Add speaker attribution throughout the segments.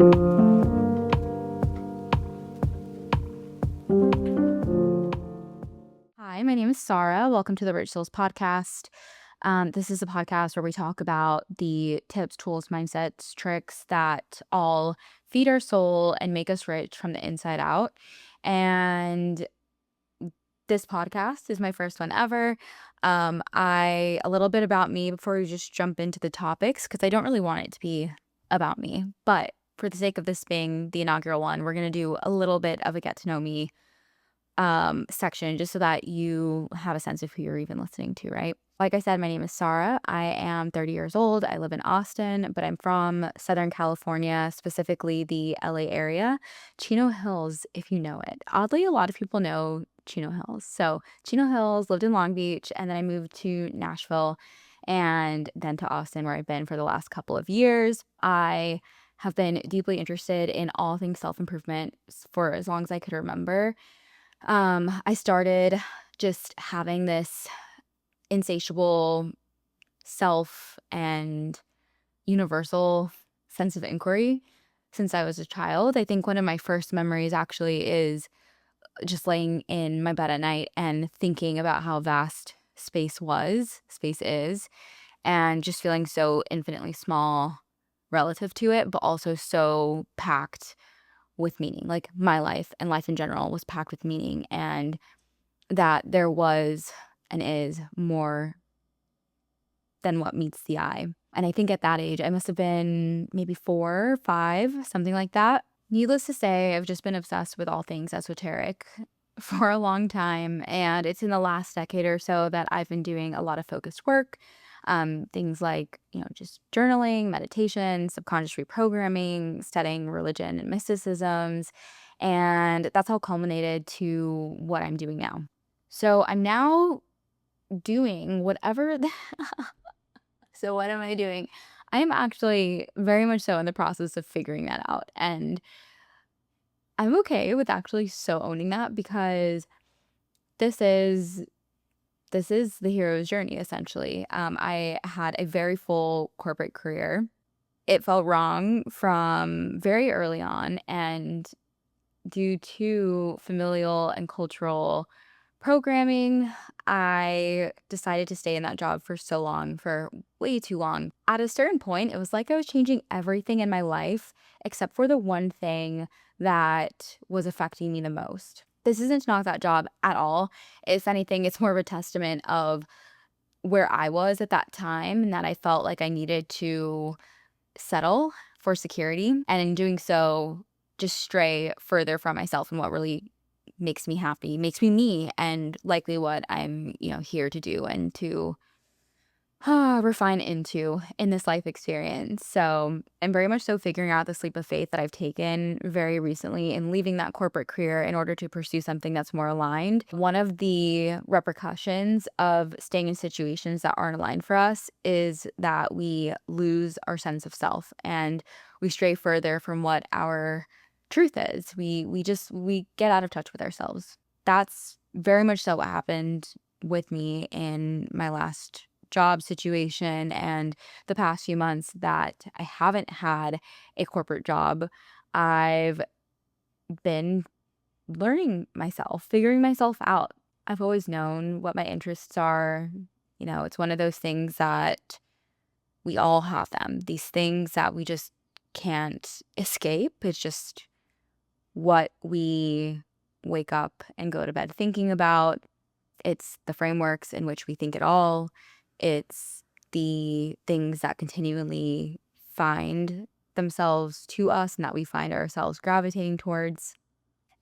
Speaker 1: Hi, my name is Saara. Welcome to the Rich Souls podcast. This is a podcast where we talk about the tips, tools, mindsets, tricks that all feed our soul and make us rich from the inside out. And this podcast is my first one ever. A little bit about me before we just jump into the topics, because I don't really want it to be about me. But for the sake of this being the inaugural one, we're going to do a little bit of a get to know me section, just so that you have a sense of who you're even listening to, right? Like I said, my name is Saara. I am 30 years old. I live in Austin, but I'm from Southern California, specifically the LA area. Chino Hills, if you know it. Oddly, a lot of people know Chino Hills. So Chino Hills, lived in Long Beach, and then I moved to Nashville and then to Austin, where I've been for the last couple of years. I have been deeply interested in all things self-improvement for as long as I could remember. I started just having this insatiable self and universal sense of inquiry since I was a child. I think one of my first memories actually is just laying in my bed at night and thinking about how vast space is, and just feeling so infinitely small relative to it, but also so packed with meaning. Like, my life and life in general was packed with meaning, and that there was and is more than what meets the eye. And I think at that age, I must have been maybe 4, 5, something like that. Needless to say, I've just been obsessed with all things esoteric for a long time. And it's in the last decade or so that I've been doing a lot of focused work. Things like, just journaling, meditation, subconscious reprogramming, studying religion and mysticisms. And that's all culminated to what I'm doing now. So I'm now doing whatever. So what am I doing? I am actually very much so in the process of figuring that out. And I'm okay with actually so owning that, because this is the hero's journey, essentially. I had a very full corporate career. It felt wrong from very early on, and due to familial and cultural programming, I decided to stay in that job for so long, for way too long. At a certain point, it was like I was changing everything in my life except for the one thing that was affecting me the most. This isn't to knock that job at all. If anything, it's more of a testament of where I was at that time, and that I felt like I needed to settle for security, and in doing so, just stray further from myself and what really makes me happy, makes me, and likely what I'm, here to do and to refine into in this life experience. So I'm very much so figuring out this leap of faith that I've taken very recently in leaving that corporate career in order to pursue something that's more aligned. One of the repercussions of staying in situations that aren't aligned for us is that we lose our sense of self, and we stray further from what our truth is. We get out of touch with ourselves. That's very much so what happened with me in my last job situation and the past few months that I haven't had a corporate job. I've been learning myself, figuring myself out. I've always known what my interests are. It's one of those things that we all have them, these things that we just can't escape. It's just what we wake up and go to bed thinking about. It's the frameworks in which we think it all. It's the things that continually find themselves to us and that we find ourselves gravitating towards.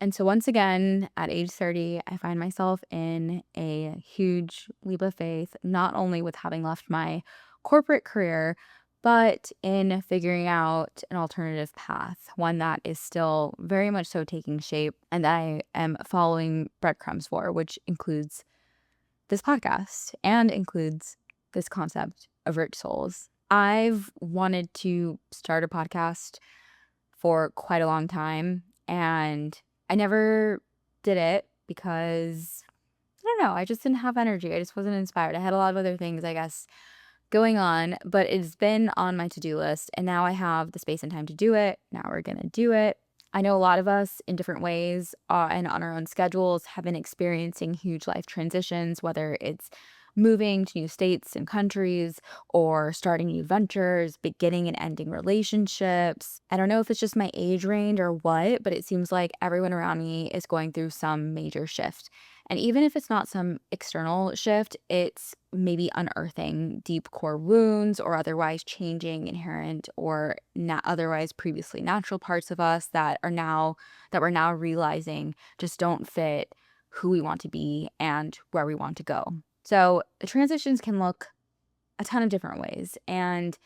Speaker 1: And so once again, at age 30, I find myself in a huge leap of faith, not only with having left my corporate career, but in figuring out an alternative path, one that is still very much so taking shape and that I am following breadcrumbs for, which includes this podcast and includes this concept of rich souls. I've wanted to start a podcast for quite a long time, and I never did it because I don't know, I just didn't have energy. I just wasn't inspired. I had a lot of other things, I guess, going on, but it's been on my to-do list, and now I have the space and time to do it. Now we're gonna do it. I know a lot of us in different ways and on our own schedules have been experiencing huge life transitions, whether it's moving to new states and countries or starting new ventures, beginning and ending relationships. I don't know if it's just my age range or what, but it seems like everyone around me is going through some major shift. And even if it's not some external shift, it's maybe unearthing deep core wounds or otherwise changing inherent or not otherwise previously natural parts of us that we're now realizing just don't fit who we want to be and where we want to go. So the transitions can look a ton of different ways. And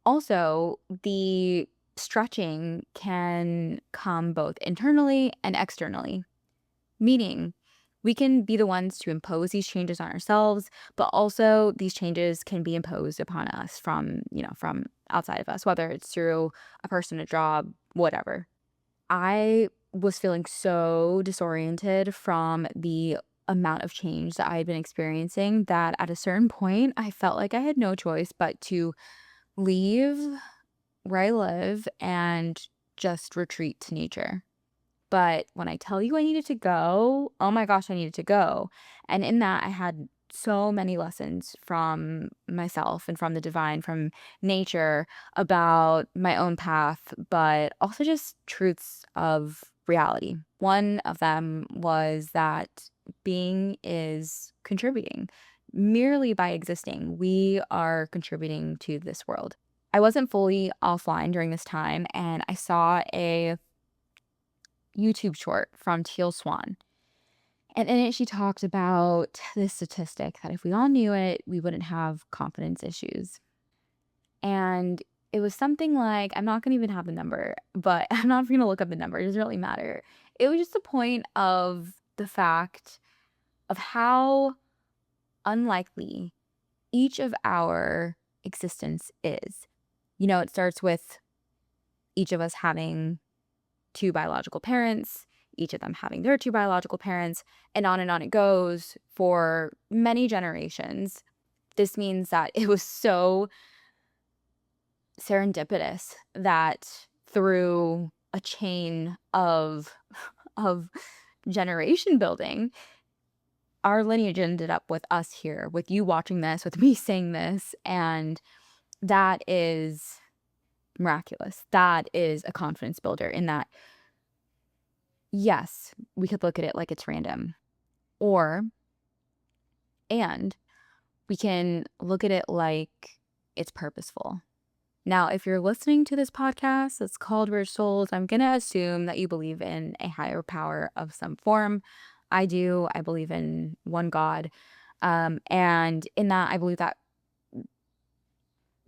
Speaker 1: also the stretching can come both internally and externally. Meaning, we can be the ones to impose these changes on ourselves, but also these changes can be imposed upon us from outside of us, whether it's through a person, a job, whatever. I was feeling so disoriented from the amount of change that I had been experiencing that at a certain point, I felt like I had no choice but to leave where I live and just retreat to nature. But when I tell you I needed to go, oh my gosh, I needed to go. And in that, I had so many lessons from myself and from the divine, from nature about my own path, but also just truths of reality. One of them was that being is contributing. Merely by existing, we are contributing to this world. I wasn't fully offline during this time, and I saw a YouTube short from Teal Swan. And in it, she talked about this statistic that if we all knew it, we wouldn't have confidence issues. And it was something like, I'm not going to even have the number, but I'm not going to look up the number. It doesn't really matter. It was just a point of the fact of how unlikely each of our existence is. It starts with each of us having two biological parents, each of them having their two biological parents, and on it goes for many generations. This means that it was so serendipitous that through a chain of generation building, our lineage ended up with us here, with you watching this, with me saying this, and that is miraculous. That is a confidence builder in that. Yes, we could look at it like it's random. Or, and we can look at it like it's purposeful. Now, if you're listening to this podcast that's called Rich Souls, I'm going to assume that you believe in a higher power of some form. I do. I believe in one God. And in that, I believe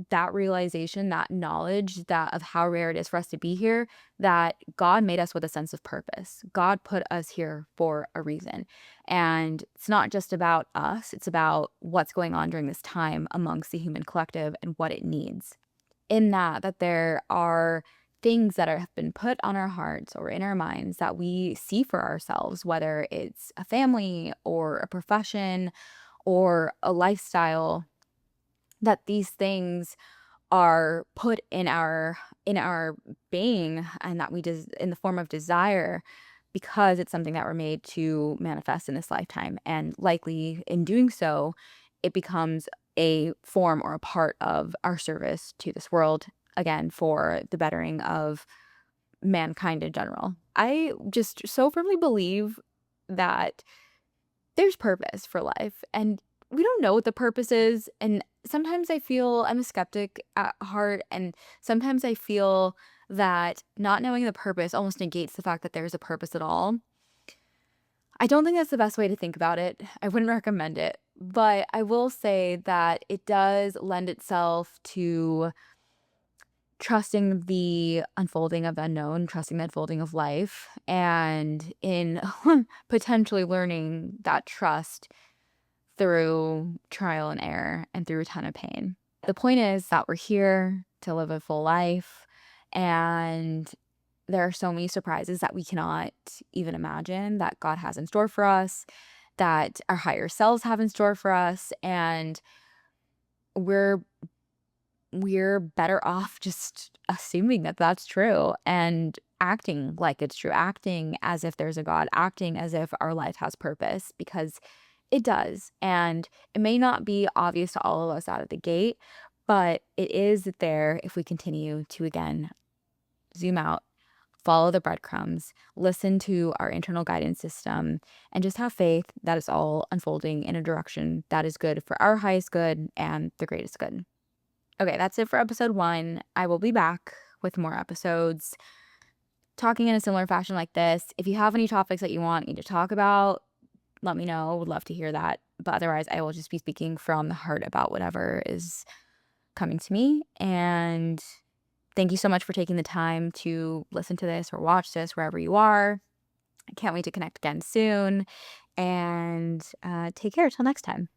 Speaker 1: that realization, that knowledge that of how rare it is for us to be here, that God made us with a sense of purpose. God put us here for a reason. And it's not just about us, it's about what's going on during this time amongst the human collective and what it needs. In that there are things that have been put on our hearts or in our minds that we see for ourselves, whether it's a family or a profession or a lifestyle, that these things are put in our being, and that we in the form of desire, because it's something that we're made to manifest in this lifetime, and likely in doing so it becomes a form or a part of our service to this world, again for the bettering of mankind in general. I just so firmly believe that there's purpose for life, and we don't know what the purpose is. And sometimes I feel I'm a skeptic at heart, and sometimes I feel that not knowing the purpose almost negates the fact that there's a purpose at all. I don't think that's the best way to think about it. I wouldn't recommend it, but I will say that it does lend itself to trusting the unfolding of the unknown, trusting the unfolding of life, and in potentially learning that trust through trial and error and through a ton of pain. The point is that we're here to live a full life, and there are so many surprises that we cannot even imagine that God has in store for us, that our higher selves have in store for us, and we're we're better off just assuming that that's true and acting like it's true, acting as if there's a God, acting as if our life has purpose, because it does. And it may not be obvious to all of us out of the gate, but it is there if we continue to, again, zoom out, follow the breadcrumbs, listen to our internal guidance system, and just have faith that it's all unfolding in a direction that is good for our highest good and the greatest good. Okay, that's it for episode 1. I will be back with more episodes talking in a similar fashion like this. If you have any topics that you want me to talk about, let me know. Would love to hear that. But otherwise, I will just be speaking from the heart about whatever is coming to me. And thank you so much for taking the time to listen to this or watch this wherever you are. I can't wait to connect again soon. And take care till next time.